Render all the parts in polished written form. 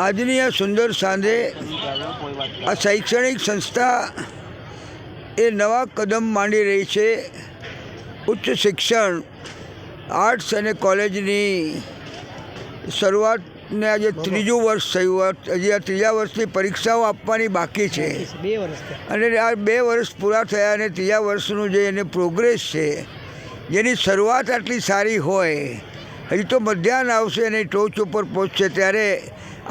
આજની આ સુંદર સાંજે આ શૈક્ષણિક સંસ્થા એ નવા કદમ માંડી રહી છે. ઉચ્ચ શિક્ષણ આર્ટ્સ અને કોલેજની શરૂઆતને આજે ત્રીજું વર્ષ થયું. હજી આ ત્રીજા વર્ષની પરીક્ષાઓ આપવાની બાકી છે અને આ 2 વર્ષ પૂરા થયા અને ત્રીજા વર્ષનું જે એને પ્રોગ્રેસ છે, જેની શરૂઆત આટલી સારી હોય, હજી તો મધ્યાહન આવશે અને ટોચ ઉપર પહોંચશે, ત્યારે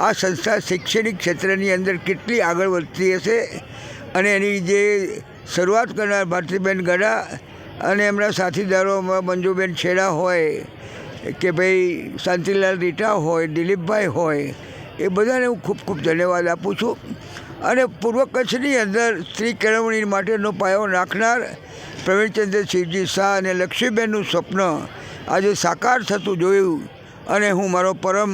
આ સંસ્થા શૈક્ષણિક ક્ષેત્રની અંદર કેટલી આગળ વધતી હશે. અને એની જે શરૂઆત કરનાર ભારતીબેન ગડા અને એમના સાથીદારો મંજુબેન છેડા હોય કે ભાઈ શાંતિલાલ રીટા હોય, દિલીપભાઈ હોય, એ બધાને હું ખૂબ ખૂબ ધન્યવાદ આપું છું. અને પૂર્વ કચ્છની અંદર સ્ત્રી કેળવણી માટેનો પાયો નાખનાર પ્રવીણચંદ્ર શિવજી શાહ અને લક્ષ્મીબેનનું સ્વપ્ન આજે સાકાર થતું જોયું અને હું મારો પરમ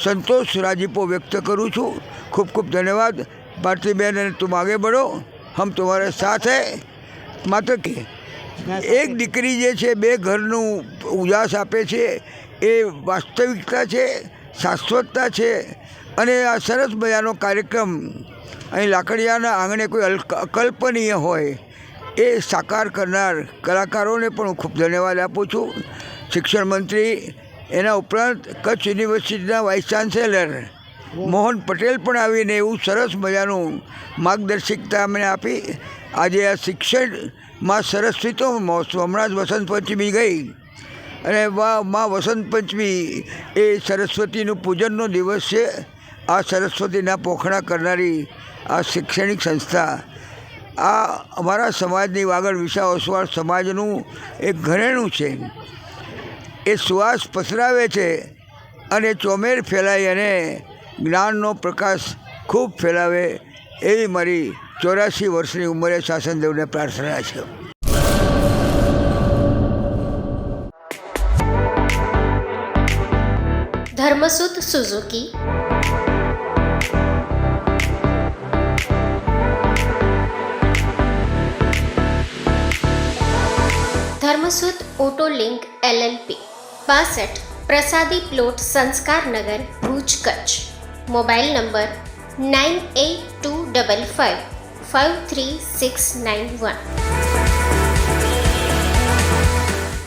સંતોષ રાજીપો વ્યક્ત કરું છું. ખૂબ ખૂબ ધન્યવાદ ભારતીબેન, અને તુમ આગે બઢો, હમ તમારે સાથ હૈ. માત્ર કે એક દીકરી જે છે 2 ઘરનું ઉજાસ આપે છે, એ વાસ્તવિકતા છે, શાશ્વતતા છે. અને આ સરસ મજાનો કાર્યક્રમ અહીં લાકડિયાના આંગણે કોઈ અકલ્પનીય હોય એ સાકાર કરનાર કલાકારોને પણ હું ખૂબ ધન્યવાદ આપું છું. શિક્ષણ મંત્રી, એના ઉપરાંત કચ્છ યુનિવર્સિટીના વાઇસ ચાન્સેલર મોહન પટેલ પણ આવીને એવું સરસ મજાનું માર્ગદર્શિકતા અમને આપી. આજે આ શિક્ષણમાં સરસ્વતી મહોત્સવ, હમણાં જ વસંત પંચમી ગઈ અને માં વસંત પંચમી એ સરસ્વતીનું પૂજનનો દિવસ છે. આ સરસ્વતીના પોખણા કરનારી આ શૈક્ષણિક સંસ્થા આ અમારા સમાજની વાગડ વિસા ઓસવાળ સમાજનું એક ઘરેણું છે. એ સુવાસ પસરાવે છે અને ચોમેર ફેલાય અને જ્ઞાનનો પ્રકાશ ખૂબ ફેલાવે, એવી મારી 84 વર્ષની ઉંમરે શાસનદેવને પ્રાર્થના છે. Dharmasut Suzuki, Dharmasut auto link LLP, 62 પ્રસાદી પ્લોટ, સંસ્કાર નગર, ભુજ, કચ્છ. Mobile number 9825553691.